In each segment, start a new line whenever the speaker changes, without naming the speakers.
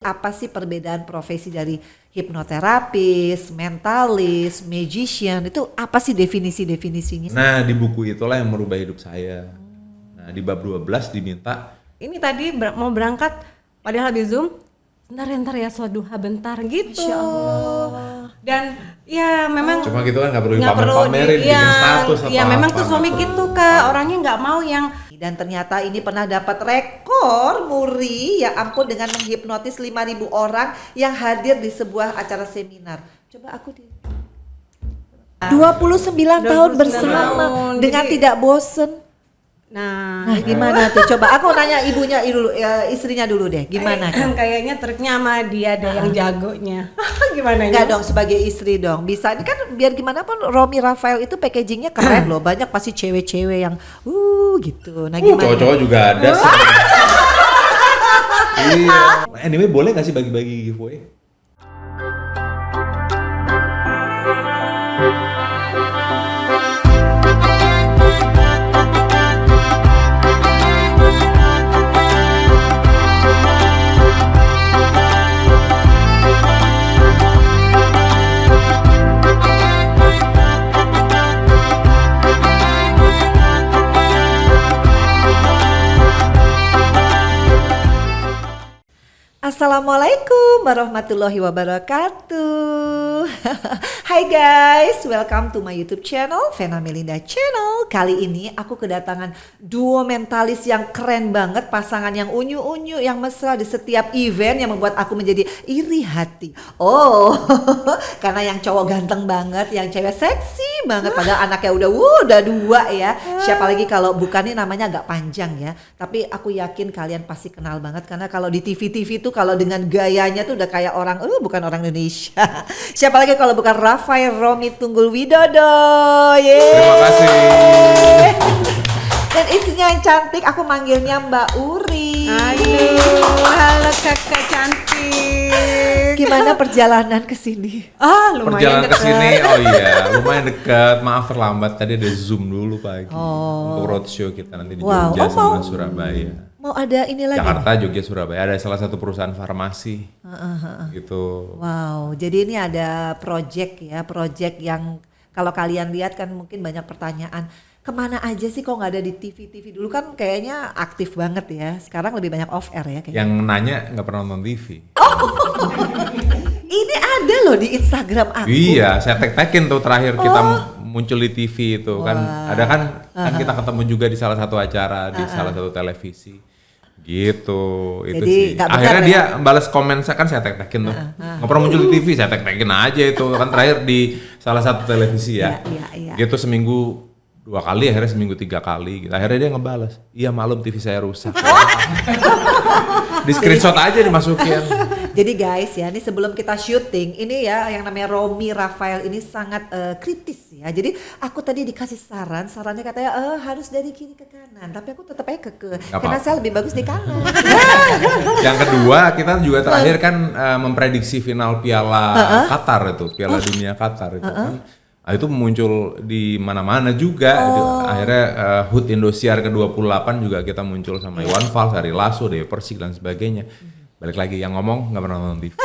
apa sih perbedaan profesi dari hipnoterapis, mentalis, magician, itu apa sih definisi-definisinya?
Nah, di buku itulah yang merubah hidup saya. Nah, di bab 12 diminta.
Ini tadi mau berangkat, padahal di Zoom, bentar ya sholat duha bentar gitu.
Insya Allah.
Dan ya memang
Cuma gitu kan nggak perlu
nggak perlu
dipamer-pamerin, bikin status atau
ya memang
apa,
tuh suami
nggak
gitu
perlu.
Kak, orangnya nggak mau yang
Dan ternyata ini pernah dapat rekor muri, ya ampun, dengan menghipnotis 5.000 orang yang hadir di sebuah acara seminar. Coba aku 29 tahun
29
bersama
tahun,
dengan
jadi-
tidak bosen.
nah
Nah, gimana tuh? Coba aku nanya ibunya dulu, istrinya dulu deh. Gimana kan?
kayaknya triknya sama dia ada yang jagonya. Gimana
Enggak
ya?
dong, sebagai istri dong. Bisa, ini kan biar gimana pun Romi Rafael itu packagingnya keren loh. Banyak pasti cewek-cewek yang gitu. Nah, gimana?
Cowok-cowok juga ada sih. Iya. Anyway, boleh nggak sih bagi-bagi giveaway?
Assalamualaikum warahmatullahi wabarakatuh. Hai guys, welcome to my YouTube channel, Vena Melinda Channel. Kali ini aku kedatangan duo mentalis yang keren banget, pasangan yang unyu-unyu, yang mesra di setiap event, yang membuat aku menjadi iri hati. Oh, karena yang cowok ganteng banget, yang cewek seksi banget, padahal anaknya udah 2 ya. Siapa lagi kalau bukan, ini namanya agak panjang ya. Tapi aku yakin kalian pasti kenal banget, karena kalau di TV-TV tuh kalau dengan gayanya tuh udah kayak orang, bukan orang Indonesia. Siapa lagi kalau bukan Rafael Romi Tunggul Widodo. Yeay.
Terima kasih.
Dan istrinya yang cantik, aku manggilnya Mbak Uri.
Aduh, halo kakak cantik.
Gimana perjalanan ke sini?
Lumayan
Perjalanan ke
dekat.
sini, oh iya, lumayan dekat. Maaf terlambat, tadi ada Zoom dulu pagi. Untuk roadshow kita nanti di
Wow.
Jogja
Oh,
sama
mau-
Surabaya.
Mau ada ini lagi?
Jakarta, Jogja, Surabaya. Ada salah satu perusahaan farmasi. Gitu.
Wow, jadi ini ada project yang kalau kalian lihat kan mungkin banyak pertanyaan. Kemana aja sih kok nggak ada di TV dulu kan kayaknya aktif banget ya. Sekarang lebih banyak off air ya kayaknya.
Yang nanya nggak pernah nonton TV.
Ini ada loh di Instagram aku.
Iya, saya tag-tagin tuh terakhir kita muncul di TV itu kan. Ada kan kita ketemu juga di salah satu acara di salah satu televisi. Gitu. Itu
Jadi,
sih.
nggak benar
Akhirnya
ya?
dia balas komen saya, kan saya tag-tagin tuh. Nggak pernah muncul di TV, saya tag-tagin aja itu. Kan terakhir di salah satu televisi ya.
Iya.
Gitu seminggu 2 kali, akhirnya seminggu 3 kali gitu. Akhirnya dia ngebalas, iya malum TV saya rusak. Di screenshot aja dimasukin.
Jadi guys ya, ini sebelum kita syuting, ini ya yang namanya Romi Rafael ini sangat kritis ya. Jadi aku tadi dikasih sarannya katanya harus dari kiri ke kanan, tapi aku tetap aja keke,
Nggak
karena
apa-apa.
saya lebih bagus di kanan.
Yang kedua, kita juga terakhir kan memprediksi final Piala Qatar itu, Piala Dunia Qatar itu kan. Nah, itu muncul di mana-mana juga. Akhirnya HUT Indosiar ke-28 juga kita muncul sama Iwan Fals, Ari Lasso, Dewi Persik dan sebagainya. Balik lagi yang ngomong nggak pernah nonton TV.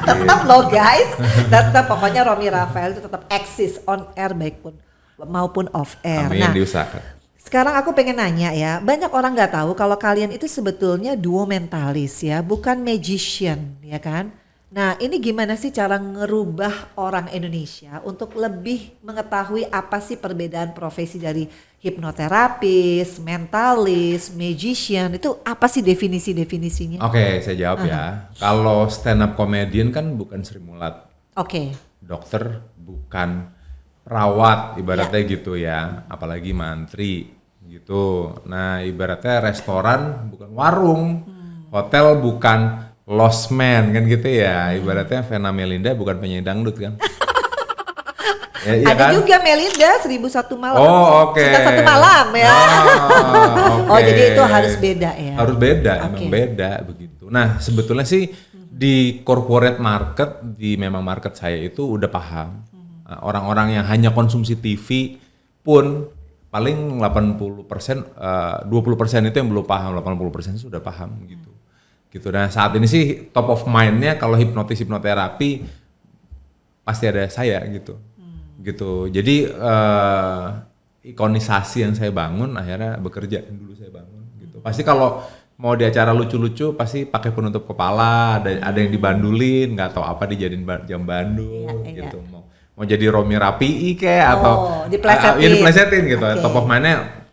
Tetap loh guys, tetap pokoknya Romi Rafael itu tetap eksis on air baik pun maupun off air.
Amin,
Nah,
diusahakan.
sekarang aku pengen nanya ya, banyak orang nggak tahu kalau kalian itu sebetulnya duo mentalis ya, bukan magician ya kan? Nah, ini gimana sih cara ngerubah orang Indonesia untuk lebih mengetahui apa sih perbedaan profesi dari hipnoterapis, mentalis, magician, itu apa sih definisi-definisinya?
Oke, saya jawab ya. Kalau stand up comedian kan bukan Sri Mulat,
Oke.
dokter bukan perawat, ibaratnya gitu ya, apalagi mantri gitu. Nah, ibaratnya restoran bukan warung, hotel bukan lost man kan gitu ya. Ibaratnya Vena Melinda bukan penyanyi dangdut kan. Ya, iya
Ada
kan?
juga Melinda 1001 malam.
Oh, oke.
Cinta satu malam ya.
Oh,
Oh,
oke.
jadi itu harus beda ya.
Harus beda, emang
Oke.
beda begitu. Nah, sebetulnya sih di corporate market, di memang market saya itu udah paham. Orang-orang yang hanya konsumsi TV pun paling 80%, 20% itu yang belum paham, 80% sudah paham gitu. gitu. Nah saat ini sih top of mind-nya kalau hipnoterapi pasti ada saya gitu. Gitu. Jadi ikonisasi yang saya bangun akhirnya bekerja dulu saya bangun gitu. Pasti kalau mau di acara lucu-lucu pasti pakai penutup kepala, ada yang dibandulin, nggak tahu apa dijadiin jam bandul gitu. Mau jadi Romi Rapii kayak atau diplesetin gitu. Okay. Top of mind-nya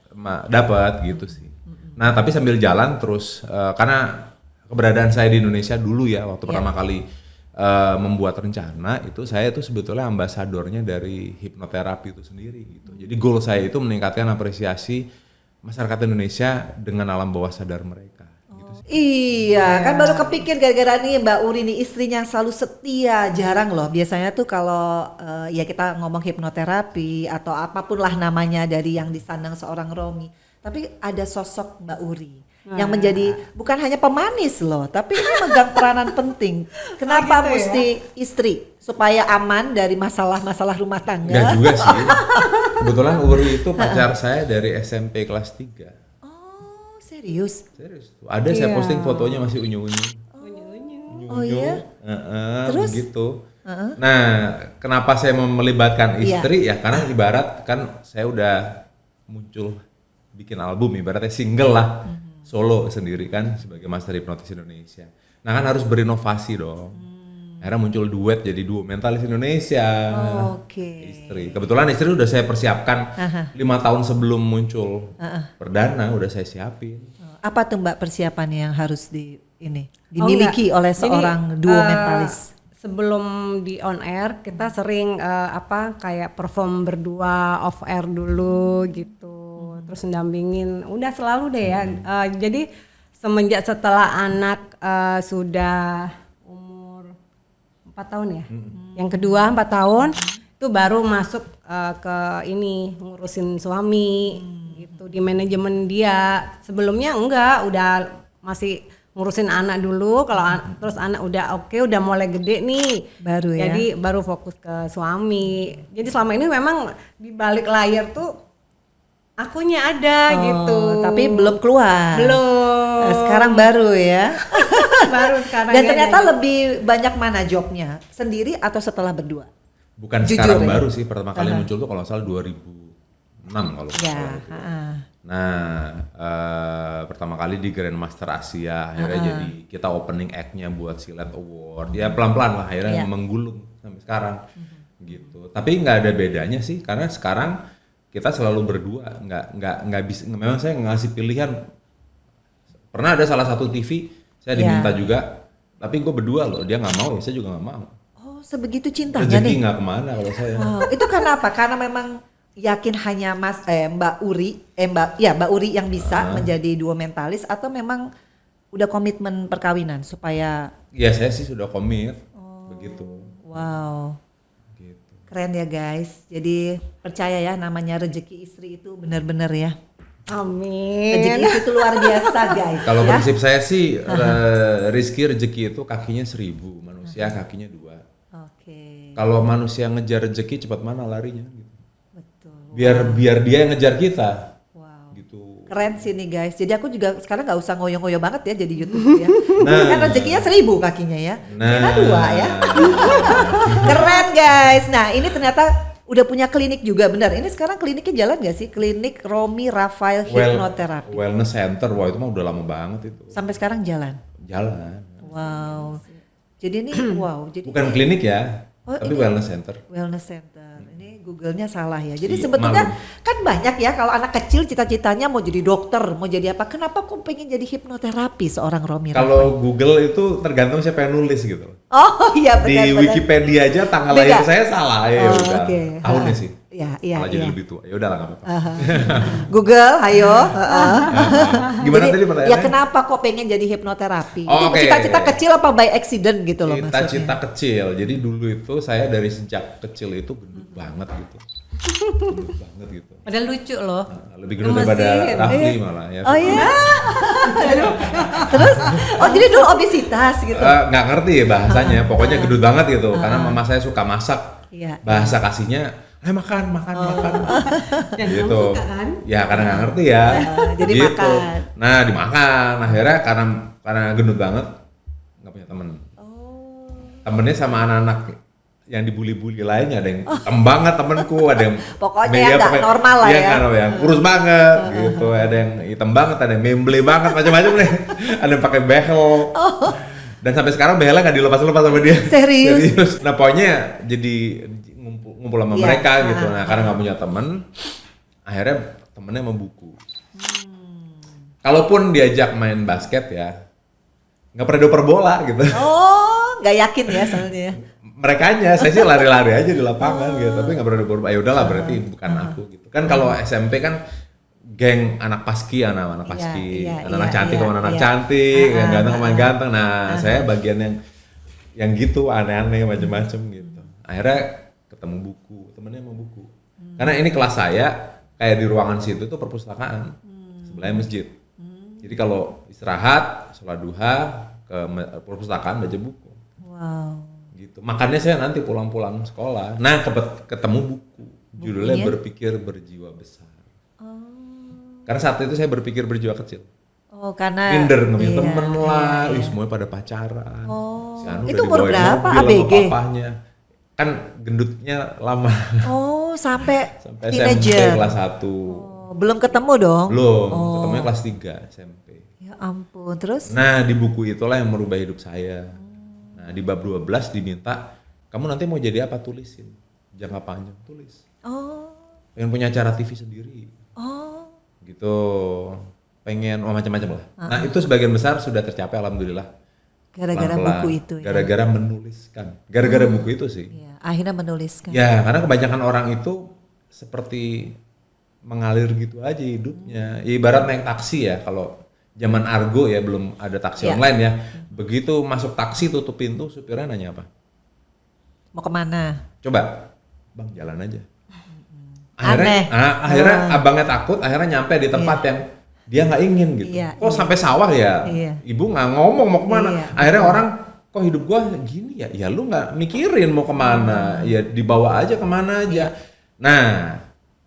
dapat gitu sih. Nah, tapi sambil jalan terus karena keberadaan saya di Indonesia dulu ya waktu pertama kali membuat rencana itu saya tuh sebetulnya ambasadornya dari hipnoterapi itu sendiri gitu. Jadi goal saya itu meningkatkan apresiasi masyarakat Indonesia dengan alam bawah sadar mereka. Gitu sih.
Iya, kan baru kepikir gara-gara nih Mbak Uri nih istrinya yang selalu setia, jarang loh. Biasanya tuh kalau ya kita ngomong hipnoterapi atau apapun lah namanya dari yang disandang seorang Romi, tapi ada sosok Mbak Uri yang menjadi bukan hanya pemanis loh, tapi ini megang peranan penting. Kenapa gitu mesti istri? Supaya aman dari masalah-masalah rumah tangga?
Enggak juga sih. Kebetulan Uri itu pacar saya dari SMP kelas 3.
Oh, serius?
Serius. Ada saya posting fotonya masih unyu-unyu.
Oh iya?
Terus? Gitu. Nah, kenapa saya melibatkan istri? Ya karena ibarat kan saya udah muncul bikin album, ibaratnya single lah. Solo sendiri kan sebagai master hipnotis Indonesia. Nah kan harus berinovasi dong. Akhirnya muncul duet jadi duo mentalis Indonesia. Istri. Kebetulan istri udah saya persiapkan 5 tahun sebelum muncul perdana udah saya siapin.
Apa tuh Mbak persiapannya yang harus dimiliki oleh seorang duo mentalis?
Sebelum di on air kita sering kayak perform berdua off air dulu gitu. Terus mendampingin, udah selalu deh ya. Jadi semenjak setelah anak sudah umur 4 tahun ya, yang kedua 4 tahun itu baru masuk ke ini ngurusin suami gitu di manajemen dia. Sebelumnya enggak, udah masih ngurusin anak dulu. Kalau terus anak udah oke, udah mulai gede nih,
baru ya.
Jadi baru fokus ke suami. Jadi selama ini memang di balik layar tuh akunya ada gitu.
Tapi belum keluar.
Belum.
Nah, sekarang baru ya.
Baru sekarang.
Dan ternyata lebih banyak mana jobnya? Sendiri atau setelah berdua?
Bukan jujur, sekarang ya? Baru sih. Pertama kali muncul tuh kalau nggak salah 2006 kalau salah. Nah, pertama kali di Grandmaster Asia akhirnya jadi kita opening act-nya buat Silat Award. Ya pelan-pelan lah akhirnya menggulung sampai sekarang. Gitu. Tapi nggak ada bedanya sih karena sekarang kita selalu berdua, nggak bisa. Memang saya ngasih pilihan. Pernah ada salah satu TV saya diminta juga, tapi gue berdua loh, dia nggak mau, ya saya juga nggak mau.
Oh, sebegitu cintanya
rezeki
nih.
Rezeki nggak kemana kalau saya.
Itu karena apa? Karena memang yakin hanya Mbak Uri yang bisa menjadi duo mentalis atau memang udah komitmen perkawinan supaya?
Ya saya sih sudah komit, begitu.
Wow. Keren ya guys, jadi percaya ya namanya rezeki istri itu benar-benar ya.
Amin.
Rezeki istri itu luar biasa guys.
Kalau prinsip saya sih rezeki itu kakinya 1000, manusia kakinya 2. Kalau manusia ngejar rezeki cepat mana larinya? Gitu. Betul. Biar dia yang ngejar kita.
Keren sih nih guys, jadi aku juga sekarang nggak usah ngoyo-ngoyo banget ya jadi YouTuber ya. Kan rezekinya 1000 kakinya ya, kita 2 ya. Keren guys. Nah ini ternyata udah punya klinik juga, benar. Ini sekarang kliniknya jalan gak sih? Klinik Romi Rafael Hipnoterapi.
Wellness Center, wah itu mah udah lama banget itu.
Sampai sekarang jalan?
Jalan.
Wow. Jadi ini Jadi
bukan klinik ya, tapi wellness center.
Wellness center. Ini Google-nya salah ya. Jadi sebetulnya kan banyak ya kalau anak kecil cita-citanya mau jadi dokter, mau jadi apa. Kenapa kok pengen jadi hipnoterapi seorang Romi Rafael?
Kalau Google itu tergantung siapa yang nulis gitu.
Oh iya benar.
Di Wikipedia aja tanggal lahir saya salah ya udah. Tahunnya sih.
Iya.
Malah jadi lebih tua. Ya udah lah enggak apa-apa.
Google, ayo.
Gimana
jadi,
tadi pertanyaannya?
Ya kenapa kok pengen jadi hipnoterapi?
Oh,
itu cita-cita kecil apa by accident gitu loh maksudnya?
Cita-cita kecil. Jadi dulu itu saya dari sejak kecil itu gendut banget gitu. Gendut banget gitu.
Padahal lucu loh.
Lebih gendut daripada Rafli malah ya.
Oh iya. Terus jadi dulu obesitas gitu.
Nggak ngerti ya bahasanya. Pokoknya gendut banget gitu. Karena mama saya suka masak. Bahasa kasihnya makan gitu.
Suka, kan?
Ya karena nggak ngerti ya.
Jadi
gitu.
makan.
Nah dimakan. Akhirnya karena karena gendut banget nggak punya temen. Temennya sama anak-anak yang dibully-bully lainnya, ada yang hitam banget temenku, ada yang
Pokoknya yang nggak normal lah ya.
Kan, yang kurus banget gitu, ada yang hitam banget, ada yang memble banget, macam-macam deh. Ada yang pakai behel. Dan sampai sekarang behelnya nggak dilepas-lepas sama dia.
Serius?
Nah pokoknya jadi ngumpul sama mereka gitu. Nah karena nggak punya temen, akhirnya temennya sama buku. Kalaupun diajak main basket ya, nggak pernah dioper bola gitu.
Oh, nggak yakin ya soalnya.
Merekanya, saya sih lari-lari aja di lapangan gitu, tapi nggak pernah dioper. Ya udahlah berarti bukan aku gitu. Kan kalau SMP kan geng anak paski, anak paski, anak cantik sama anak cantik, yang ganteng sama yang ganteng. Nah, saya bagian yang gitu aneh-aneh macam-macam gitu. Akhirnya ketemu buku, temennya mau buku. Karena ini kelas saya kayak di ruangan situ tuh perpustakaan, sebelahnya masjid. Jadi kalau istirahat, sholat duha ke perpustakaan baca buku.
Wow.
Gitu. Makanya saya nanti pulang-pulang sekolah, nah ketemu buku, judulnya Berpikir Berjiwa Besar. Karena saat itu saya berpikir berjiwa kecil.
Oh, karena
minder nggak temen lah, semuanya pada pacaran.
Oh,
si Anu
itu
udah
umur
dibawain
berapa?
mobil
ABG?
sama papahnya. Kan gendutnya lama.
Oh, sampai
SMP
teenager.
kelas 1.
Oh, belum ketemu dong?
Belum, ketemunya kelas 3 SMP.
Ya ampun, terus?
Nah, di buku itulah yang merubah hidup saya. Nah, di bab 12 diminta, kamu nanti mau jadi apa? Tulisin. Jangka panjang, tulis.
Oh.
Pengen punya acara TV sendiri.
Oh.
Gitu. Pengen macam-macam lah. Nah, itu sebagian besar sudah tercapai alhamdulillah.
Gara-gara
Pelan-pelan.
buku itu ya.
Gara-gara menuliskan. Gara-gara buku itu sih.
Iya, akhirnya menuliskan.
Ya, karena kebanyakan orang itu seperti mengalir gitu aja hidupnya. Ya, ibarat naik taksi ya, kalau zaman Argo ya belum ada taksi online ya. Begitu masuk taksi tutup pintu, supirnya nanya apa?
Mau kemana?
Coba, Bang jalan aja.
Aneh.
Akhirnya abangnya takut, akhirnya nyampe di tempat yang dia nggak ingin gitu. Kok sampai sawah ya? Ibu nggak ngomong mau kemana. Akhirnya orang, kok hidup gua gini ya? Ya lu nggak mikirin mau kemana. Ya dibawa aja kemana aja. Nah,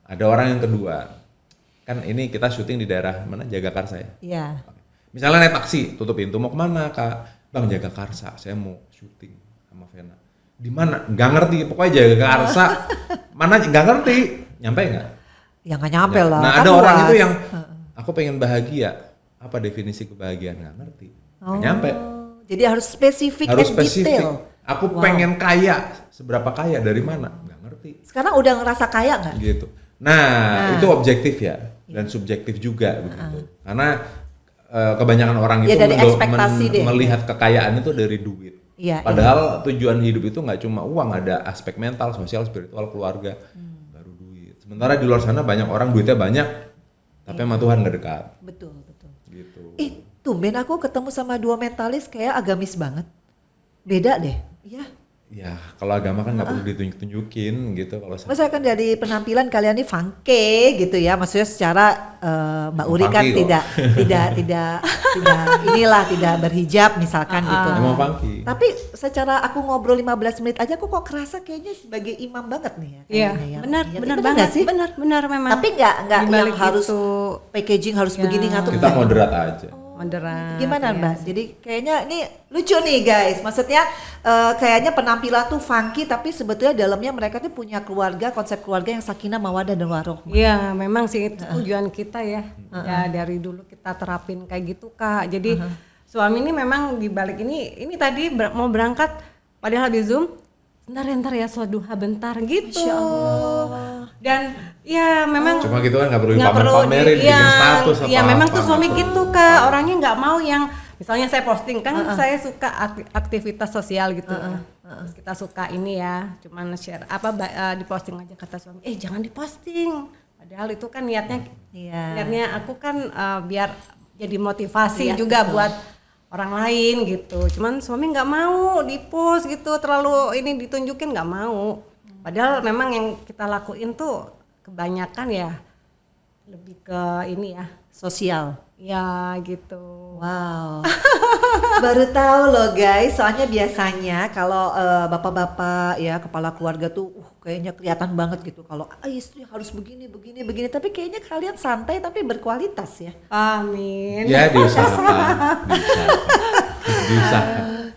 ada orang yang kedua. Kan ini kita syuting di daerah mana? Jagakarsa ya?
Iya.
Misalnya naik taksi, tutup pintu, mau kemana Kak? Bang Jagakarsa, saya mau syuting sama Vena. Di mana? Nggak ngerti, pokoknya Jagakarsa. Mana nggak ngerti, nyampe nggak?
Ya nggak nyampe lah.
Nah
kan
ada orang
luas.
itu yang, aku pengen bahagia. Apa definisi kebahagiaan? Nggak ngerti, nggak nyampe.
Jadi harus spesifik
Harus
and
spesifik.
detail.
Aku pengen kaya, seberapa kaya, dari mana? Nggak ngerti.
Sekarang udah ngerasa kaya nggak?
Gitu. Nah, itu objektif ya, dan subjektif juga begitu. Karena kebanyakan orang itu
dari ekspektasi deh.
melihat kekayaan itu dari duit.
Iya,
Padahal tujuan hidup itu nggak cuma uang, ada aspek mental, sosial, spiritual, keluarga, baru duit. Sementara di luar sana banyak orang duitnya banyak, tapi sama Tuhan nggak dekat.
Betul, betul.
Gitu.
Tumben aku ketemu sama dua mentalis kayak agamis banget. Beda deh. Iya.
Ya, kalau agama kan nggak perlu ditunjuk-tunjukin gitu. Kalau
Masa kan dari penampilan kalian ini funky gitu ya, maksudnya secara Mbak Uri kan
funky kok.
tidak inilah tidak berhijab misalkan gitu.
emang funky.
Tapi secara aku ngobrol 15 menit aja aku kok kerasa kayaknya sebagai imam banget nih ya.
Iya,
kayaknya ya.
benar,
Iya,
benar
nggak
banget
sih?
benar memang.
Tapi nggak yang
Dibalik
harus
itu,
packaging harus begini ngatur.
Kita moderat aja.
moderat.
Gimana
ya.
Mbak? Jadi kayaknya ini lucu nih guys. Maksudnya kayaknya penampilan tuh funky tapi sebetulnya dalamnya mereka tuh punya keluarga, konsep keluarga yang sakinah, mawaddah dan warohmah.
Iya, memang sih itu tujuan kita ya. Ya dari dulu kita terapin kayak gitu Kak. Jadi suami ini memang dibalik ini tadi mau berangkat padahal di Zoom. Ntar ya sholat duha bentar gitu.
Masya Allah.
Dan ya memang
Cuma gitu kan nggak perlu
nggak perlu
pamer-pamerin, bikin status apa.
ya memang tuh suami gitu Kak, orangnya nggak mau yang misalnya saya posting kan saya suka aktivitas sosial gitu. Terus kita suka ini ya, cuman share di posting aja kata suami, jangan diposting. Padahal itu kan niatnya aku kan biar jadi motivasi juga betul. Buat orang lain gitu. Cuman suami nggak mau di-post gitu, terlalu ini ditunjukin nggak mau. Padahal memang yang kita lakuin tuh kebanyakan ya lebih ke ini ya
Sosial.
ya gitu.
Wow. Baru tahu loh guys, soalnya biasanya kalau bapak-bapak ya kepala keluarga tuh kayaknya kelihatan banget gitu kalau istri harus begini, tapi kayaknya kalian santai tapi berkualitas ya.
Amin.
Ya diusahakan.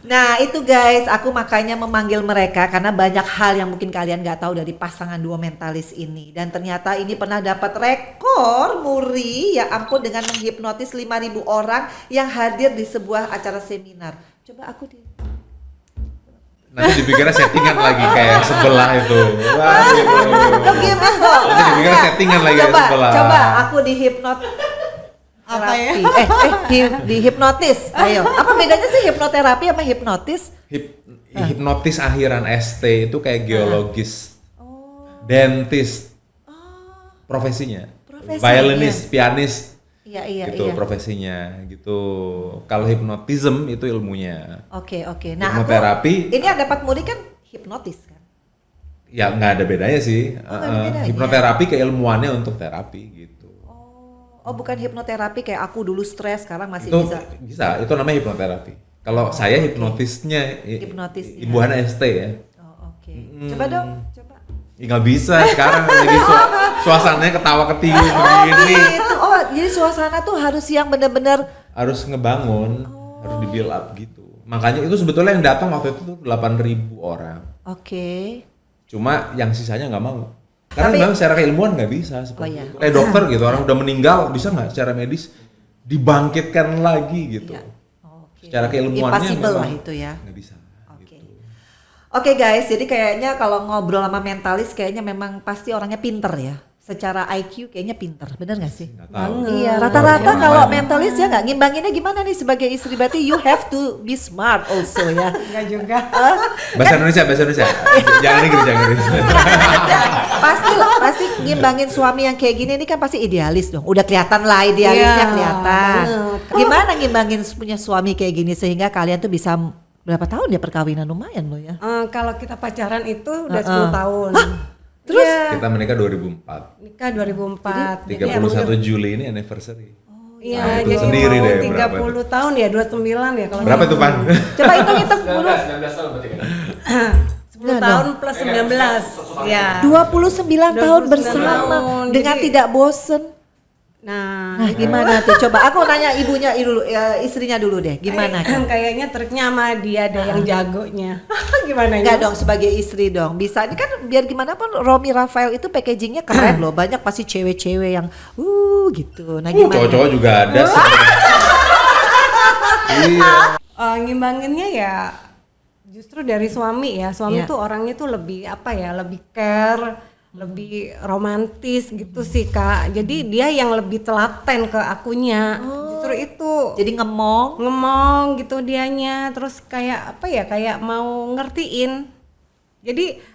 Nah itu guys, aku makanya memanggil mereka karena banyak hal yang mungkin kalian gak tahu dari pasangan duo mentalis ini. Dan ternyata ini pernah dapat rekor muri, ya ampun, dengan menghipnotis 5.000 orang yang hadir di sebuah acara seminar. Coba aku
Nanti dipikirnya settingan lagi kayak sebelah itu. Nanti dipikirnya settingan lagi kayak sebelah.
Coba aku dihipnot.
Apa ya?
Dihipnotis. Ayo, apa bedanya sih hipnoterapi sama hipnotis?
Hipnotis akhiran ST itu kayak geologis, dentist, profesinya, violinist, pianis,
iya,
gitu profesinya, gitu. Kalau hipnotism itu ilmunya.
Oke. Nah,
hipnoterapi.
Ini yang dapat muri kan hipnotis kan?
Ya nggak ada bedanya sih. Hipnoterapi keilmuannya untuk terapi gitu.
Oh, bukan hipnoterapi kayak aku dulu stres, sekarang masih
Itu
bisa.
bisa, itu namanya hipnoterapi. Kalau saya hipnotisnya, imbuhan ST ya.
Oh, oke. Coba dong, coba.
Ya nggak bisa sekarang jadi suasananya ketawa ketiwi begini.
Oh, jadi suasana tuh harus yang benar-benar
Harus ngebangun, harus di build up gitu. Makanya itu sebetulnya yang datang waktu itu tuh 8.000 orang.
Oke.
Cuma yang sisanya nggak mau. Karena memang secara keilmuan nggak bisa seperti itu. Kayak dokter gitu, orang udah meninggal bisa nggak secara medis dibangkitkan lagi gitu.
Iya. Okay.
Secara keilmuannya
impossible lah
memang
itu ya.
nggak bisa.
Oke.
Gitu.
Oke guys, jadi kayaknya kalau ngobrol sama mentalis kayaknya memang pasti orangnya pinter ya. Secara IQ kayaknya pinter, bener gak sih?
Nggak tahu.
Iya, rata-rata kalau mentalis ya nggak ngimbanginnya gimana nih sebagai istri, berarti you have to be smart also ya.
Enggak juga.
Bahasa Indonesia. Jangan Inggris.
Pasti ngimbangin suami yang kayak gini ini kan pasti idealis dong. Udah kelihatan lah idealisnya,
Iya,
kelihatan.
banget.
Gimana ngimbangin punya suami kayak gini sehingga kalian tuh bisa berapa tahun ya perkawinan, lumayan loh ya.
Kalau kita pacaran itu udah 10 tahun.
Terus?
Kita menikah 2004.
Nikah 2004.
31 Juli ini anniversary.
Iya,
Hitung
jadi
sendiri
mau
deh
30 tahun ya, 29 ya kalau
Berapa tuh, Pan?
Coba hitung dulu.
19 tahun berarti kan?
10 tahun plus 19. Ya.
29 tahun
29
bersama
tahun,
dengan
jadi-
tidak bosen.
Nah,
Nah, gimana tuh? Coba aku nanya ibunya dulu, istrinya dulu deh. Gimana kan?
kayaknya triknya sama dia ada yang jagonya. Gimana
Enggak
ya?
dong, sebagai istri dong. Bisa, ini kan biar gimana pun Romi Rafael itu packagingnya keren loh. Banyak pasti cewek-cewek yang gitu. Nah, gimana?
Cowok-cowok juga ada sih. Iya.
Ngimbanginnya ya justru dari suami ya. Suami
Iya.
tuh orangnya tuh lebih apa ya, lebih care, lebih romantis gitu sih Kak. Jadi dia yang lebih telaten ke akunya. Justru itu.
Jadi
Ngomong gitu dianya, terus kayak apa ya, kayak mau ngertiin. Jadi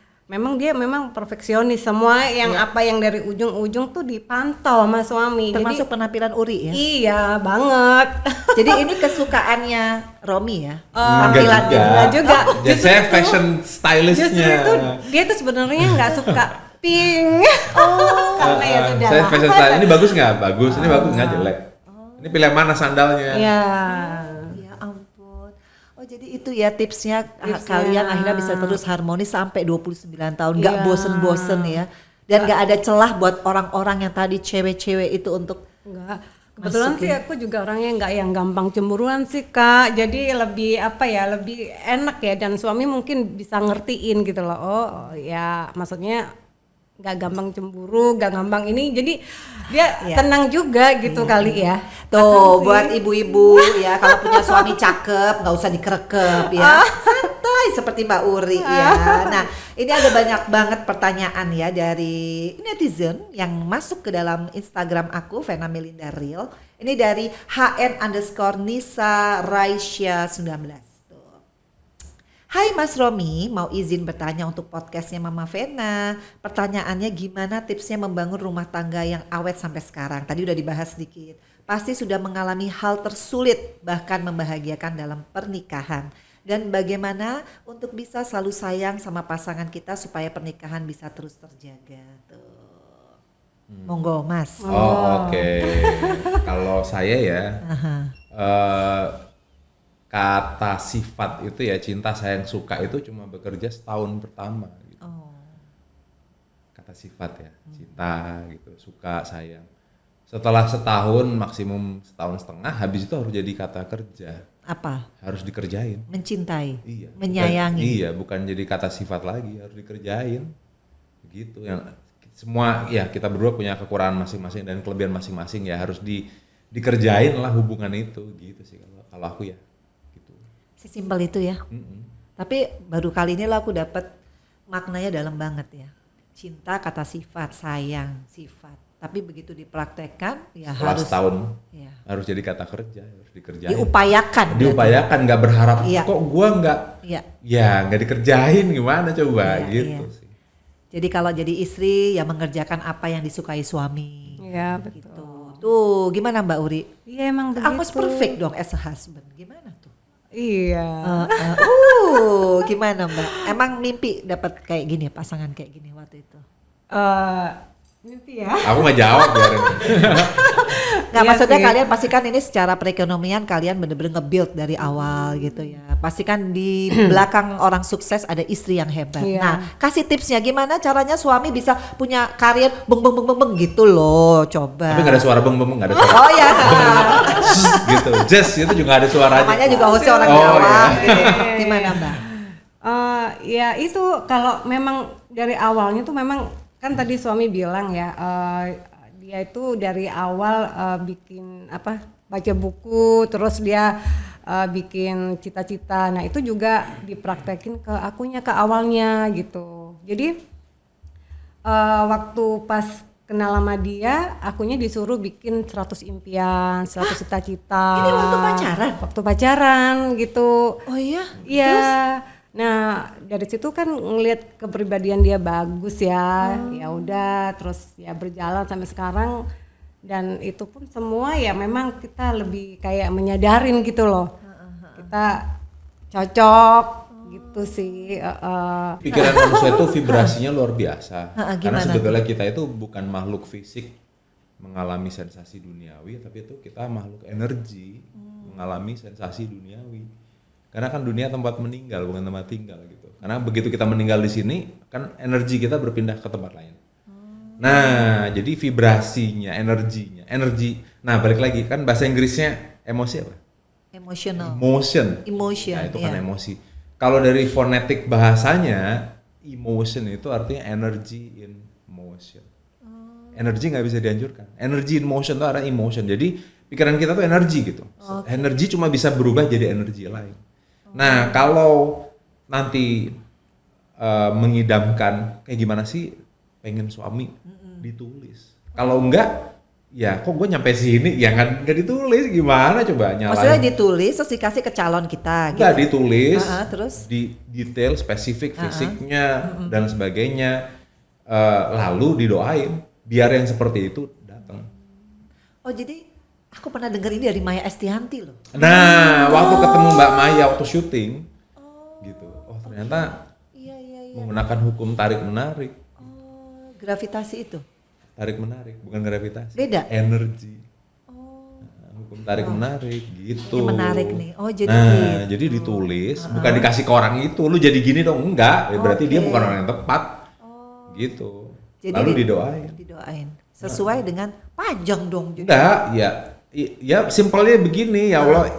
dia memang perfeksionis, semua yang apa yang dari ujung-ujung tuh dipantau sama suami.
termasuk
Jadi,
penampilan Uri ya.
iya banget.
Jadi ini kesukaannya Romi ya.
Enggak
Enggak juga.
Jadi saya fashion stylistnya.
Justru itu dia tuh sebenarnya nggak suka pink. Karena ya sudah
Saya
lah.
fashion style. Ini bagus nggak? Bagus. Ini bagus nggak jelek. Ini pilih mana sandalnya?
Iya.
Ya ampun. Oh jadi itu ya tipsnya, kalian akhirnya bisa terus harmonis sampai 29 tahun. Nggak
Iya.
bosen-bosen ya. Dan nggak ada celah buat orang-orang yang tadi cewek-cewek itu untuk
Enggak. Kebetulan sih aku juga orangnya nggak yang gampang cemburuan sih Kak. Jadi lebih apa ya, lebih enak ya, dan suami mungkin bisa ngertiin gitu loh. Oh ya maksudnya nggak gampang cemburu, nggak gampang ini. Jadi dia tenang juga gitu kali ya.
tuh buat ibu-ibu ya, kalau punya suami cakep nggak usah dikerekep ya. Santai seperti Mbak Uri ya. Nah, ini ada banyak banget pertanyaan ya dari netizen yang masuk ke dalam Instagram aku, Vena Melinda Real. Ini dari HN_Nisa Raisya 19. Hai Mas Romi, mau izin bertanya untuk podcastnya Mama Vena. Pertanyaannya, gimana tipsnya membangun rumah tangga yang awet sampai sekarang? Tadi udah dibahas sedikit. Pasti sudah mengalami hal tersulit, bahkan membahagiakan dalam pernikahan. Dan bagaimana untuk bisa selalu sayang sama pasangan kita supaya pernikahan bisa terus terjaga. Tuh. Monggo Mas.
Oh oke. Kalau saya ya, kata sifat itu ya cinta, sayang, suka itu cuma bekerja setahun pertama gitu. Kata sifat ya, cinta gitu, suka, sayang. Setelah setahun, maksimum setahun setengah, habis itu harus jadi kata kerja.
Apa?
Harus dikerjain.
Mencintai,
Iya.
menyayangi.
Bukan jadi kata sifat lagi, harus dikerjain. Begitu. Yang semua ya kita berdua punya kekurangan masing-masing dan kelebihan masing-masing ya harus dikerjain lah hubungan itu gitu sih kalau aku ya. Gitu.
Sesimpel itu ya. Tapi baru kali ini lah aku dapat maknanya dalam banget ya. Cinta kata sifat, sayang sifat. Tapi begitu dipraktekkan ya
setelah
harus
setahun
ya.
harus jadi kata kerja, harus dikerjain.
Diupayakan,
nggak berharap
Iya.
kok gua nggak nggak dikerjain gimana coba gitu sih.
Jadi kalau jadi istri ya mengerjakan apa yang disukai suami.
Iya,
Gitu.
betul.
Tuh gimana Mbak Uri?
Iya, emang begitu.
Almost perfect dong as a husband. Gimana tuh?
Iya.
Gimana Mbak? Emang mimpi dapat kayak gini pasangan kayak gini waktu itu?
Mimpi ya.
Aku nggak jawab biarin.
Nggak,
Iya
maksudnya
sih.
kalian pastikan ini secara perekonomian kalian bener-bener nge-build dari awal gitu ya. Pastikan di belakang orang sukses ada istri yang hebat.
Iya.
Nah, kasih tipsnya gimana caranya suami bisa punya karir beng gitu loh, coba.
Tapi nggak ada suara beng nggak ada suara.
Oh ya,
Gitu. Just itu juga nggak ada suaranya.
namanya juga hostnya orang
Oh,
Jawa.
iya.
Gitu. Gimana Mbak?
Ya itu kalau memang dari awalnya tuh memang kan tadi suami bilang ya dia itu dari awal bikin baca buku, terus dia bikin cita-cita. Nah itu juga dipraktekin ke akunya ke awalnya gitu. Jadi waktu pas kenal sama dia, akunya disuruh bikin 100 impian, 100 cita-cita.
Ini waktu pacaran?
Waktu pacaran gitu.
Oh iya?
Iya. Nah, dari situ kan ngelihat kepribadian dia bagus ya. Ya udah, terus ya berjalan sampai sekarang dan itu pun semua ya memang kita lebih kayak menyadarin gitu loh. Kita cocok gitu sih.
Pikiran manusia itu vibrasinya luar biasa. Karena
Gimana
sebetulnya kita itu bukan makhluk fisik mengalami sensasi duniawi, tapi itu kita makhluk energi mengalami sensasi duniawi. Karena kan dunia tempat meninggal bukan tempat tinggal gitu. Karena begitu kita meninggal di sini kan energi kita berpindah ke tempat lain. Nah, jadi vibrasinya, energi. Nah, balik lagi kan bahasa Inggrisnya emosi apa?
Emotional.
Emotion. Nah, itu kan emosi. Kalau dari fonetik bahasanya, emotion itu artinya energy in motion. Energi nggak bisa dihancurkan. Energy in motion itu artinya emotion. Jadi pikiran kita tuh energi gitu. Energi cuma bisa berubah jadi energi lain. Nah, kalau nanti mengidamkan kayak gimana sih pengen suami ditulis. Kalau enggak, ya kok gue nyampe sini ya nggak ditulis gimana coba nyalain.
Maksudnya ditulis terus dikasih ke calon kita gitu.
Enggak ditulis,
Terus
di detail spesifik fisiknya dan sebagainya, lalu didoain biar yang seperti itu datang.
Oh jadi aku pernah denger ini dari Maya Estianty loh.
Nah, waktu ketemu Mbak Maya waktu syuting, gitu. Oh ternyata
Iya.
menggunakan hukum tarik menarik.
Oh, gravitasi itu.
Tarik menarik, bukan gravitasi.
Beda?
Energi. Nah, hukum tarik menarik gitu.
Ini menarik nih. Oh jadi
Nah, jadi ditulis, bukan dikasih ke orang itu, lu jadi gini dong, enggak. Ya, berarti dia bukan orang yang tepat. Gitu.
Jadi
lalu didoain.
Didoain. Sesuai dengan panjang dong. Jadi.
Enggak, ya simpelnya begini, ya Allah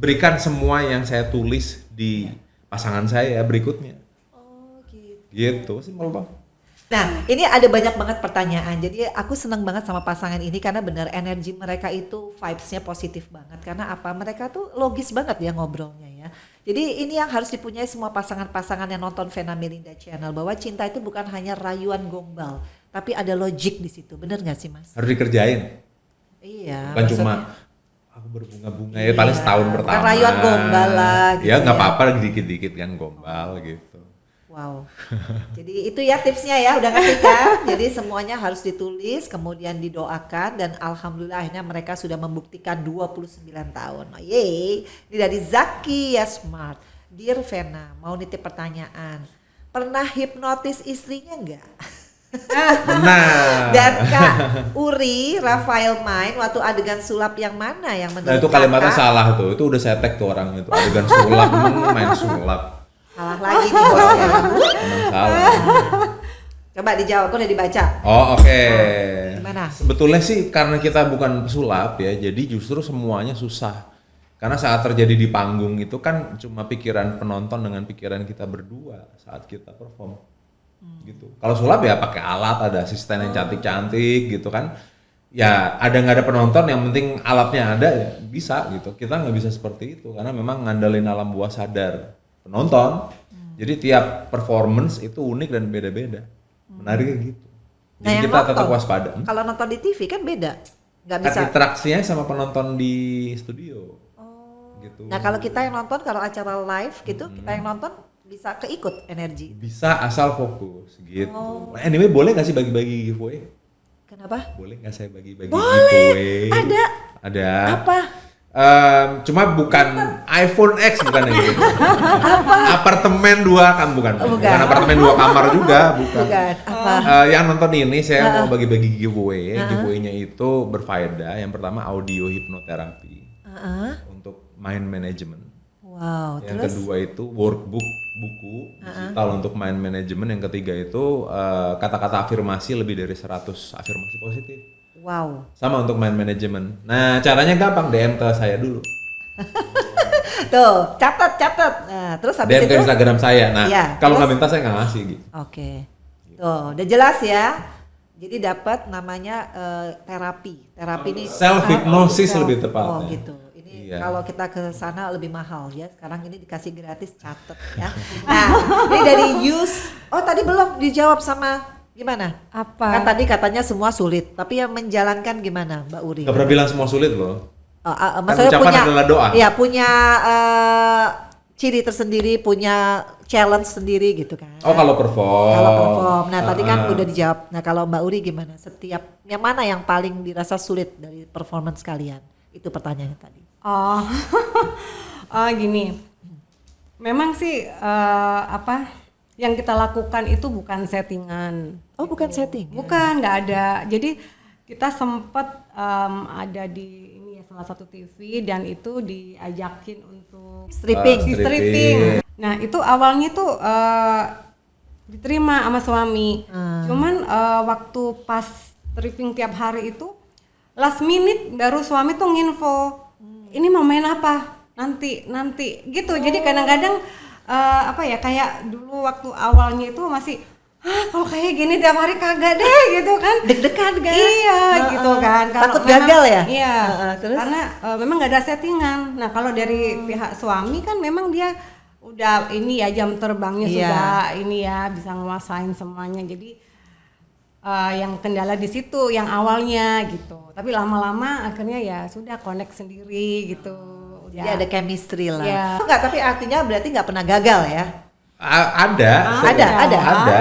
berikan semua yang saya tulis di pasangan saya berikutnya.
Oh gitu.
Gitu, simpel banget.
Nah, ini ada banyak banget pertanyaan. Jadi aku senang banget sama pasangan ini karena benar energi mereka itu vibes-nya positif banget. Karena apa? Mereka tuh logis banget ya ngobrolnya ya. Jadi ini yang harus dipunyai semua pasangan-pasangan yang nonton Vena Melinda Channel, bahwa cinta itu bukan hanya rayuan gombal, tapi ada logik di situ. Bener nggak sih Mas?
Harus dikerjain.
Iya.
Bukan
maksudnya-
cuma aku berbunga-bunga ya paling setahun pertama.
Bukan rayuan gombal lah gitu
ya nggak
ya.
apa-apa dikit-dikit kan gombal gitu.
Wow. Jadi itu ya tipsnya ya, udah ngasih kan. Jadi semuanya harus ditulis, kemudian didoakan, dan alhamdulillah akhirnya mereka sudah membuktikan 29 tahun. Oh, yeay. Ini dari Zaki ya Smart. Dear Vena, mau nitip pertanyaan. Pernah hipnotis istrinya enggak?
Benar.
Dan Kak Uri, Rafael main waktu adegan sulap yang mana yang menurut
Nah itu kalimatnya
Kakak?
salah tuh. Itu udah saya tag tuh orang itu. Adegan sulap, main sulap.
Salah lagi nih bosnya.
Emang salah.
Coba dijawab, kok udah dibaca.
Oh oke.
Gimana?
Sebetulnya sih karena kita bukan pesulap ya, jadi justru semuanya susah. Karena saat terjadi di panggung itu kan cuma pikiran penonton dengan pikiran kita berdua saat kita perform. Gitu. Kalau sulap ya pakai alat, ada asisten yang cantik-cantik gitu kan. Ya ada nggak ada penonton, yang penting alatnya ada ya bisa gitu. Kita nggak bisa seperti itu karena memang ngandalin alam bawah sadar penonton. Jadi tiap performance itu unik dan beda-beda. Menariknya gitu.
Nah,
Jadi
yang
kita tetap
nonton,
waspada.
kalau nonton di TV kan beda, nggak
Kan
bisa.
interaksinya sama penonton di studio. Gitu.
Nah kalau kita yang nonton, kalau acara live gitu, kita yang nonton bisa keikut energi.
Bisa asal fokus gitu. Anyway, boleh nggak sih bagi-bagi giveaway?
Kenapa?
Boleh nggak saya bagi-bagi
Boleh.
giveaway?
Ada.
Ada.
Apa?
Cuma bukan iPhone X, bukan yang gitu. Apartemen 2 kamar, bukan. Bukan apartemen 2 kamar juga, bukan.
Bukan. Apa?
Yang nonton ini saya mau bagi-bagi giveaway. Giveaway-nya itu berfaedah. Yang pertama audio hipnoterapi untuk mind management.
Wow.
Yang
Terus?
kedua itu workbook, buku digital untuk mind management. Yang ketiga itu kata-kata afirmasi lebih dari 100 afirmasi positif.
Wow.
Sama untuk mind management. Nah, caranya gampang, DM ke saya dulu.
Tuh, catat. Nah, terus habis
DM
itu.
ke Instagram saya. Nah,
Iya,
kalau
terus?
nggak minta saya nggak ngasih gitu.
Oke. Tuh, udah jelas ya. Jadi dapat namanya terapi. Terapi ini
Self hypnosis lebih tepatnya.
Oh gitu. Ini
Iya.
kalau kita ke sana lebih mahal ya. Sekarang ini dikasih gratis, catet ya. Nah, ini dari use. Oh tadi belum dijawab sama gimana?
Apa?
Kan tadi katanya semua sulit, tapi yang menjalankan gimana, Mbak Uri?
Nggak pernah bilang semua sulit loh.
Maksudnya
ucapan
punya,
adalah doa.
Iya punya ciri tersendiri, punya challenge sendiri gitu kan?
Oh kalau perform.
Kalau perform. Nah, tadi kan udah dijawab. Nah, kalau Mbak Uri gimana? Setiap yang mana yang paling dirasa sulit dari performance kalian? Itu pertanyaannya tadi.
Oh, gini. Memang sih yang kita lakukan itu bukan settingan.
Oh, bukan setting.
Bukan, nggak ada. Jadi kita sempat ada di ini ya, salah satu TV dan itu diajakin untuk
Stripping.
stripping. Nah itu awalnya tuh diterima sama suami. Cuman waktu pas stripping tiap hari itu last minute baru suami tuh nginfo ini mau main apa nanti gitu. Jadi kadang-kadang kayak dulu waktu awalnya itu masih kalau kayak gini tiap hari kagak deh gitu kan,
Deg-degan kan?
iya gitu kan. Kalau
Takut
memang-
gagal ya?
Iya.
Terus?
Karena memang nggak ada settingan. Nah kalau dari pihak suami kan memang dia udah ini ya jam terbangnya
Iya.
sudah ini ya bisa nguasain semuanya. Jadi yang kendala di situ yang awalnya gitu. Tapi lama-lama akhirnya ya sudah connect sendiri gitu.
Jadi ada chemistry lah.
Iya.
Enggak, tapi artinya berarti nggak pernah gagal ya?
Ada.
Ada.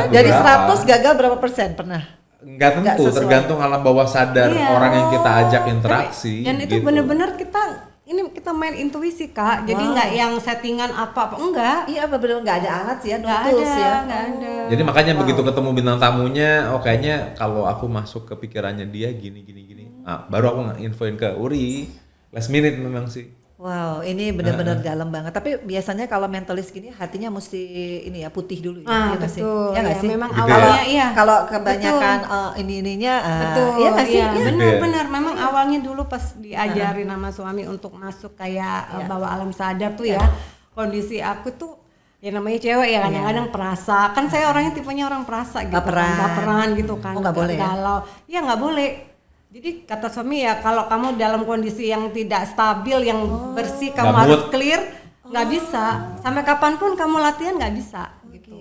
Dari
beberapa.
100 gagal berapa persen pernah?
Nggak tentu,
Nggak sesuai.
tergantung alam bawah sadar
Iya.
orang yang kita ajak interaksi.
Dan itu
gitu.
bener-bener kita main intuisi Kak. Jadi nggak yang settingan apa-apa enggak.
Iya, benar nggak ada alat sih ya,
Nggak
tools
ada,
ya.
nggak ada.
Jadi makanya begitu ketemu bintang tamunya, kayaknya kalau aku masuk ke pikirannya dia gini. Baru aku infoin ke Uri. Last minute memang sih.
Wow, ini benar-benar dalam banget. Tapi biasanya kalau mentalis gini hatinya mesti ini ya putih dulu ya. Iya nggak sih?
betul.
Ya nggak
Ya,
sih?
memang
Gitu
awalnya
ya?
iya.
Kalau kebanyakan ininya
Betul.
iya nggak sih?
Iya,
Iya.
benar-benar. Memang awalnya dulu pas diajarin sama suami untuk masuk kayak bawah alam sadar tuh ya. Kondisi aku tuh ya namanya cewek ya kadang-kadang perasa. Kan saya orangnya tipenya orang perasa gitu.
Baperan.
Baperan gitu kan.
Oh, nggak boleh ya?
Galau. Ya nggak boleh. Jadi kata suami ya kalau kamu dalam kondisi yang tidak stabil, yang bersih, kamu
Nggak
harus
mood.
clear, nggak bisa. Sampai kapanpun kamu latihan nggak bisa. Gitu.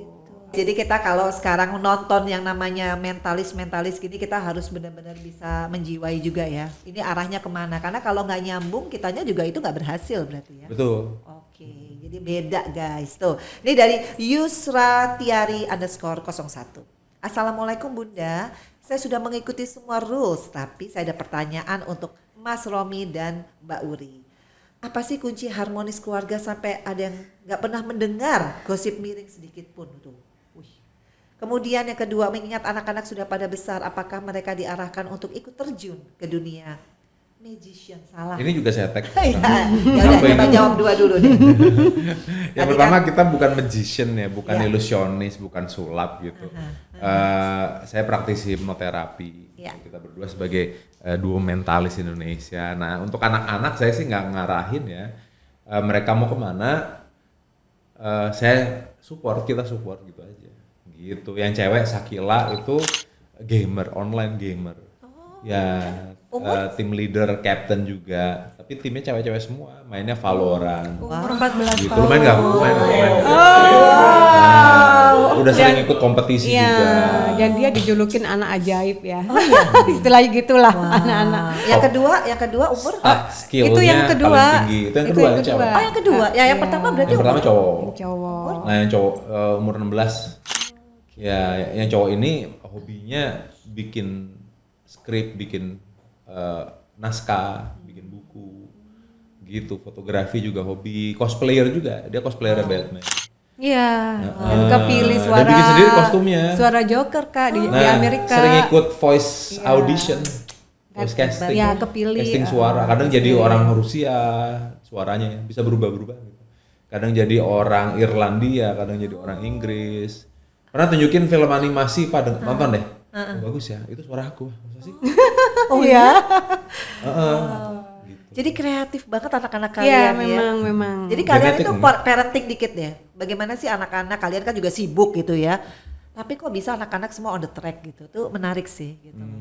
Jadi kita kalau sekarang nonton yang namanya mentalis gini, kita harus benar-benar bisa menjiwai juga ya. Ini arahnya kemana? Karena kalau nggak nyambung, kitanya juga itu nggak berhasil berarti ya.
Betul.
Oke, jadi beda guys. Tuh, ini dari Yusra Tiari _01. Assalamualaikum Bunda, saya sudah mengikuti semua rules, tapi saya ada pertanyaan untuk Mas Romi dan Mbak Uri. Apa sih kunci harmonis keluarga sampai ada yang nggak pernah mendengar gosip miring sedikit pun tuh? Wih, Kemudian yang kedua, mengingat anak-anak sudah pada besar, apakah mereka diarahkan untuk ikut terjun ke dunia magician? Salah.
Ini juga saya tag.
Ya udah, coba jawab dua dulu nih.
Yang
Tadi
pertama
kan-
kita bukan magician ya, bukan
Ya.
ilusionis, bukan sulap gitu. Saya praktisi hipnoterapi.
Ya.
Kita berdua sebagai duo mentalis Indonesia. Nah untuk anak-anak saya sih nggak ngarahin ya. Mereka mau kemana, saya kita support gitu aja. Gitu. Yang cewek Sakila itu gamer, online gamer. Ya, tim leader, captain juga. Tapi timnya cewek-cewek semua, mainnya Valorant.
Umur 14
Gitu,
tahun.
lumayan nggak? Lumayan. Udah sering ikut kompetisi
Iya,
juga.
dan dia dijulukin anak ajaib ya. Istilahnya gitulah anak-anak.
Yang kedua umur?
Skillnya
Itu yang kedua.
paling tinggi. Itu yang kedua,
yang
cewek.
kedua.
Oh yang kedua, ya yang pertama berarti
Yang pertama
umur.
cowok.
Cowok.
Nah yang cowok umur 16. Ya, yang cowok ini hobinya bikin skrip, bikin naskah, bikin buku. Gitu, fotografi juga hobi, cosplayer juga. Dia cosplayer Batman.
Iya, dan kepilih
Dia
suara.
bikin sendiri kostumnya.
Suara Joker Kak di
Nah,
Amerika.
sering ikut voice audition, voice casting,
Ya, kepilih.
casting suara. Kadang jadi orang Rusia, suaranya bisa berubah-berubah. Gitu. Kadang jadi orang Irlandia, kadang jadi orang Inggris. Pernah tunjukin film animasi pada nonton deh. Oh, bagus ya, itu suara aku. Masa sih?
Oh iya.
Gitu.
Jadi kreatif banget anak-anak
Iya,
kalian ya.
memang.
Jadi kalian
Genetik
itu
mungkin.
parenting dikit ya. Bagaimana sih anak-anak kalian kan juga sibuk gitu ya. Tapi kok bisa anak-anak semua on the track gitu. Tuh menarik sih gitu.